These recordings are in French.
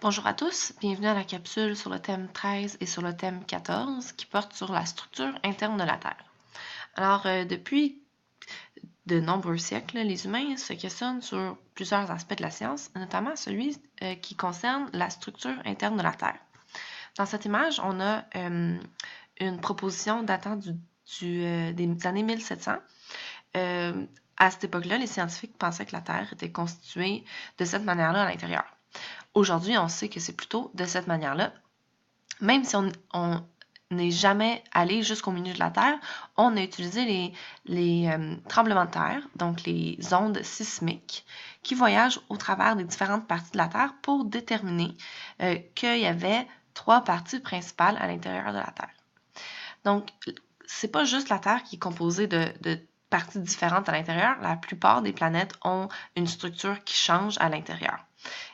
Bonjour à tous, bienvenue à la capsule sur le thème 13 et sur le thème 14 qui porte sur la structure interne de la Terre. Alors, depuis de nombreux siècles, les humains se questionnent sur plusieurs aspects de la science, notamment celui qui concerne la structure interne de la Terre. Dans cette image, on a une proposition datant des années 1700. À cette époque-là, les scientifiques pensaient que la Terre était constituée de cette manière-là à l'intérieur. Aujourd'hui, on sait que c'est plutôt de cette manière-là. Même si on n'est jamais allé jusqu'au milieu de la Terre, on a utilisé les tremblements de terre, donc les ondes sismiques, qui voyagent au travers des différentes parties de la Terre pour déterminer qu'il y avait 3 parties principales à l'intérieur de la Terre. Donc, c'est pas juste la Terre qui est composée de parties différentes à l'intérieur. La plupart des planètes ont une structure qui change à l'intérieur.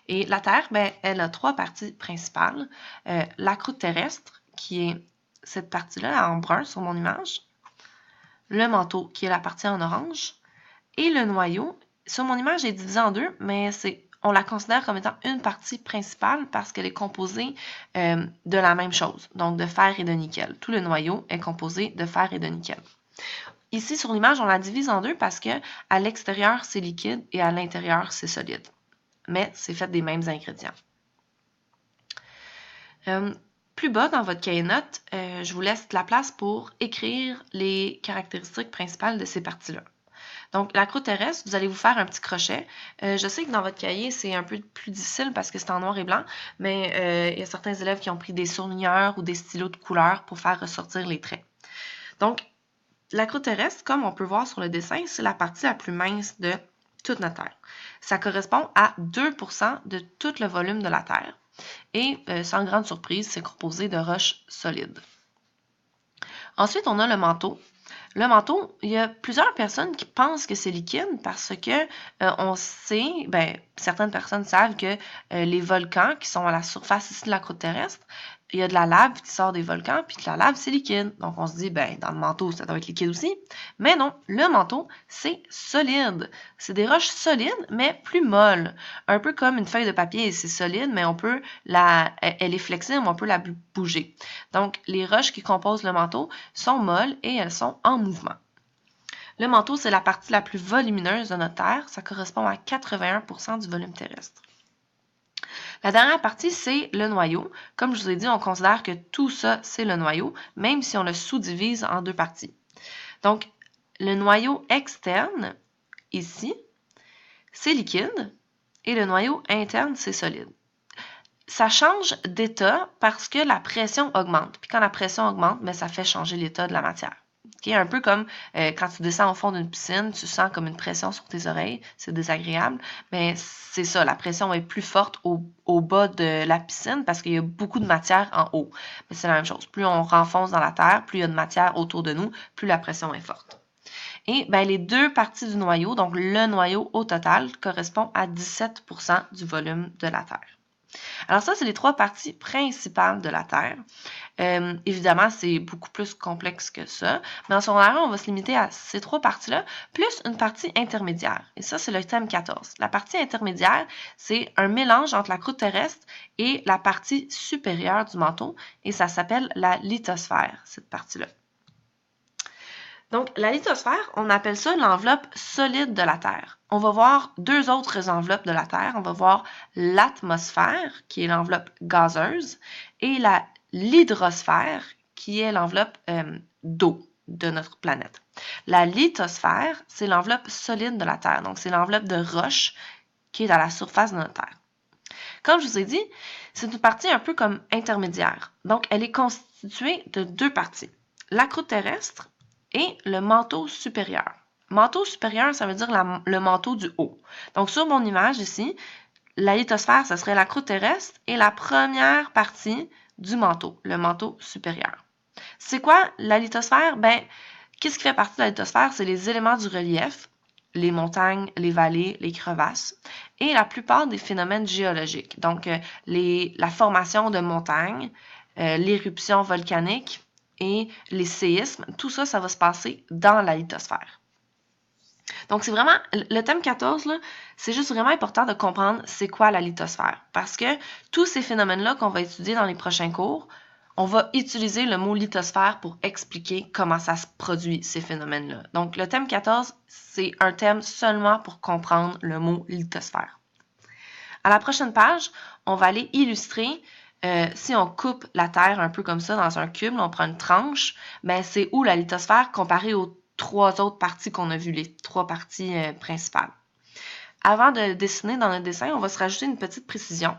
Et la Terre, elle a 3 parties principales. La croûte terrestre, qui est cette partie-là en brun sur mon image. Le manteau, qui est la partie en orange. Et le noyau, sur mon image, est divisé en deux, mais on la considère comme étant une partie principale parce qu'elle est composée de la même chose, donc de fer et de nickel. Tout le noyau est composé de fer et de nickel. Ici, sur l'image, on la divise en deux parce que à l'extérieur, c'est liquide et à l'intérieur, c'est solide. Mais c'est fait des mêmes ingrédients. Plus bas dans votre cahier de notes, je vous laisse la place pour écrire les caractéristiques principales de ces parties-là. Donc, la croûte terrestre, vous allez vous faire un petit crochet. Je sais que dans votre cahier, c'est un peu plus difficile parce que c'est en noir et blanc, mais il y a certains élèves qui ont pris des surligneurs ou des stylos de couleur pour faire ressortir les traits. Donc, la croûte terrestre, comme on peut voir sur le dessin, c'est la partie la plus mince de toute notre Terre. Ça correspond à 2% de tout le volume de la Terre. Et sans grande surprise, c'est composé de roches solides. Ensuite, on a le manteau. Le manteau, il y a plusieurs personnes qui pensent que c'est liquide parce que on sait, certaines personnes savent que les volcans qui sont à la surface ici de la croûte terrestre, il y a de la lave qui sort des volcans, puis que la lave, c'est liquide. Donc, on se dit, dans le manteau, ça doit être liquide aussi. Mais non, le manteau, c'est solide. C'est des roches solides, mais plus molles. Un peu comme une feuille de papier, c'est solide, mais elle est flexible, on peut la bouger. Donc, les roches qui composent le manteau sont molles et elles sont en mouvement. Le manteau, c'est la partie la plus volumineuse de notre Terre. Ça correspond à 81% du volume terrestre. La dernière partie, c'est le noyau. Comme je vous ai dit, on considère que tout ça, c'est le noyau, même si on le sous-divise en deux parties. Donc, le noyau externe, ici, c'est liquide, et le noyau interne, c'est solide. Ça change d'état parce que la pression augmente. Puis quand la pression augmente, ça fait changer l'état de la matière. Okay? Un peu comme quand tu descends au fond d'une piscine, tu sens comme une pression sur tes oreilles, c'est désagréable, mais c'est ça, la pression est plus forte au bas de la piscine parce qu'il y a beaucoup de matière en haut. Mais c'est la même chose, plus on renfonce dans la terre, plus il y a de matière autour de nous, plus la pression est forte. Et les deux parties du noyau, donc le noyau au total, correspond à 17% du volume de la Terre. Alors ça, c'est les 3 parties principales de la Terre. Évidemment, c'est beaucoup plus complexe que ça, mais en secondaire, on va se limiter à ces 3 parties-là, plus une partie intermédiaire. Et ça, c'est le thème 14. La partie intermédiaire, c'est un mélange entre la croûte terrestre et la partie supérieure du manteau, et ça s'appelle la lithosphère, cette partie-là. Donc, la lithosphère, on appelle ça l'enveloppe solide de la Terre. On va voir 2 autres enveloppes de la Terre. On va voir l'atmosphère, qui est l'enveloppe gazeuse, et l'hydrosphère, qui est l'enveloppe d'eau de notre planète. La lithosphère, c'est l'enveloppe solide de la Terre. Donc, c'est l'enveloppe de roche qui est à la surface de notre Terre. Comme je vous ai dit, c'est une partie un peu comme intermédiaire. Donc, elle est constituée de 2 parties. La croûte terrestre et le manteau supérieur. Manteau supérieur, ça veut dire le manteau du haut. Donc, sur mon image ici, la lithosphère, ce serait la croûte terrestre et la première partie du manteau, le manteau supérieur. C'est quoi la lithosphère? Qu'est-ce qui fait partie de la lithosphère? C'est les éléments du relief, les montagnes, les vallées, les crevasses, et la plupart des phénomènes géologiques. Donc, la formation de montagnes, l'éruption volcanique, et les séismes, tout ça, ça va se passer dans la lithosphère. Donc, c'est vraiment, le thème 14, là, c'est juste vraiment important de comprendre c'est quoi la lithosphère. Parce que tous ces phénomènes-là qu'on va étudier dans les prochains cours, on va utiliser le mot lithosphère pour expliquer comment ça se produit, ces phénomènes-là. Donc, le thème 14, c'est un thème seulement pour comprendre le mot lithosphère. À la prochaine page, on va aller illustrer, si on coupe la Terre un peu comme ça dans un cube, on prend une tranche, ben c'est où la lithosphère comparée aux 3 autres parties qu'on a vues, les 3 parties principales. Avant de dessiner dans notre dessin, on va se rajouter une petite précision.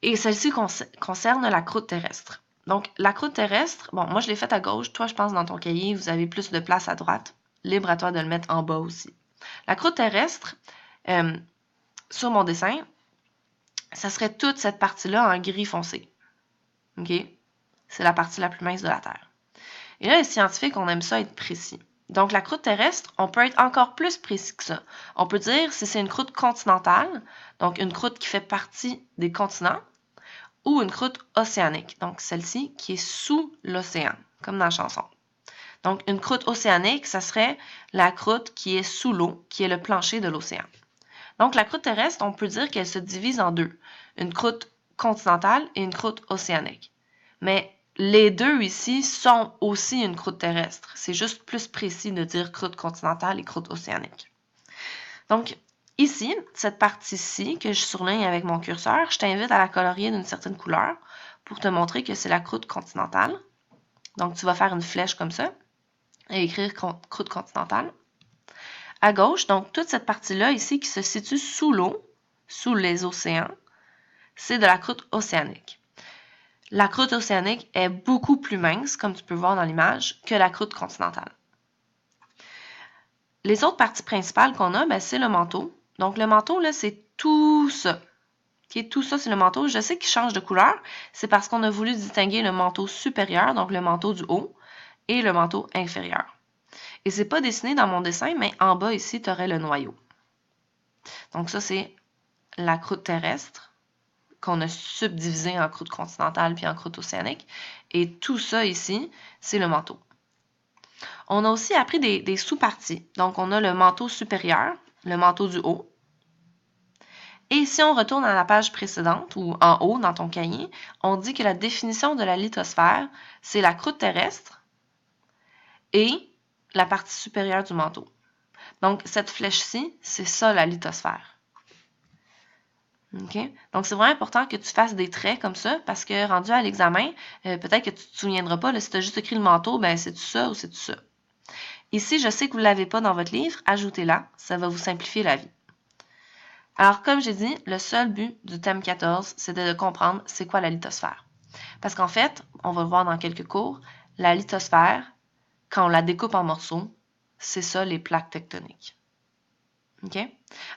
Et celle-ci concerne la croûte terrestre. Donc, la croûte terrestre, bon, moi je l'ai faite à gauche, toi je pense dans ton cahier, vous avez plus de place à droite. Libre à toi de le mettre en bas aussi. La croûte terrestre, sur mon dessin, ça serait toute cette partie-là en gris foncé. OK? C'est la partie la plus mince de la Terre. Et là, les scientifiques, on aime ça être précis. Donc, la croûte terrestre, on peut être encore plus précis que ça. On peut dire si c'est une croûte continentale, donc une croûte qui fait partie des continents, ou une croûte océanique, donc celle-ci qui est sous l'océan, comme dans la chanson. Donc, une croûte océanique, ça serait la croûte qui est sous l'eau, qui est le plancher de l'océan. Donc, la croûte terrestre, on peut dire qu'elle se divise en deux, une croûte continentale et une croûte océanique. Mais les deux ici sont aussi une croûte terrestre. C'est juste plus précis de dire croûte continentale et croûte océanique. Donc, ici, cette partie-ci que je surligne avec mon curseur, je t'invite à la colorier d'une certaine couleur pour te montrer que c'est la croûte continentale. Donc, tu vas faire une flèche comme ça et écrire croûte continentale. À gauche, donc toute cette partie-là ici qui se situe sous l'eau, sous les océans, c'est de la croûte océanique. La croûte océanique est beaucoup plus mince, comme tu peux voir dans l'image, que la croûte continentale. Les autres parties principales qu'on a, ben, c'est le manteau. Donc le manteau, là, c'est tout ça. Tout ça, c'est le manteau. Je sais qu'il change de couleur. C'est parce qu'on a voulu distinguer le manteau supérieur, donc le manteau du haut, et le manteau inférieur. Et c'est pas dessiné dans mon dessin, mais en bas ici, tu aurais le noyau. Donc ça, c'est la croûte terrestre qu'on a subdivisée en croûte continentale puis en croûte océanique. Et tout ça ici, c'est le manteau. On a aussi appris des sous-parties. Donc, on a le manteau supérieur, le manteau du haut. Et si on retourne à la page précédente, ou en haut dans ton cahier, on dit que la définition de la lithosphère, c'est la croûte terrestre et la partie supérieure du manteau. Donc, cette flèche-ci, c'est ça la lithosphère. Okay? Donc, c'est vraiment important que tu fasses des traits comme ça parce que rendu à l'examen, peut-être que tu ne te souviendras pas, là, si tu as juste écrit le manteau, ben c'est tout ça ou c'est tout ça. Ici, je sais que vous ne l'avez pas dans votre livre, ajoutez-la, ça va vous simplifier la vie. Alors, comme j'ai dit, le seul but du thème 14, c'était de comprendre c'est quoi la lithosphère. Parce qu'en fait, on va le voir dans quelques cours, la lithosphère, quand on la découpe en morceaux, c'est ça les plaques tectoniques. OK?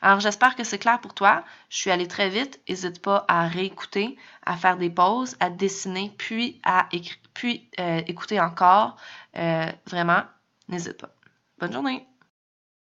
Alors, j'espère que c'est clair pour toi. Je suis allée très vite. N'hésite pas à réécouter, à faire des pauses, à dessiner, puis à écouter encore. Vraiment, n'hésite pas. Bonne journée!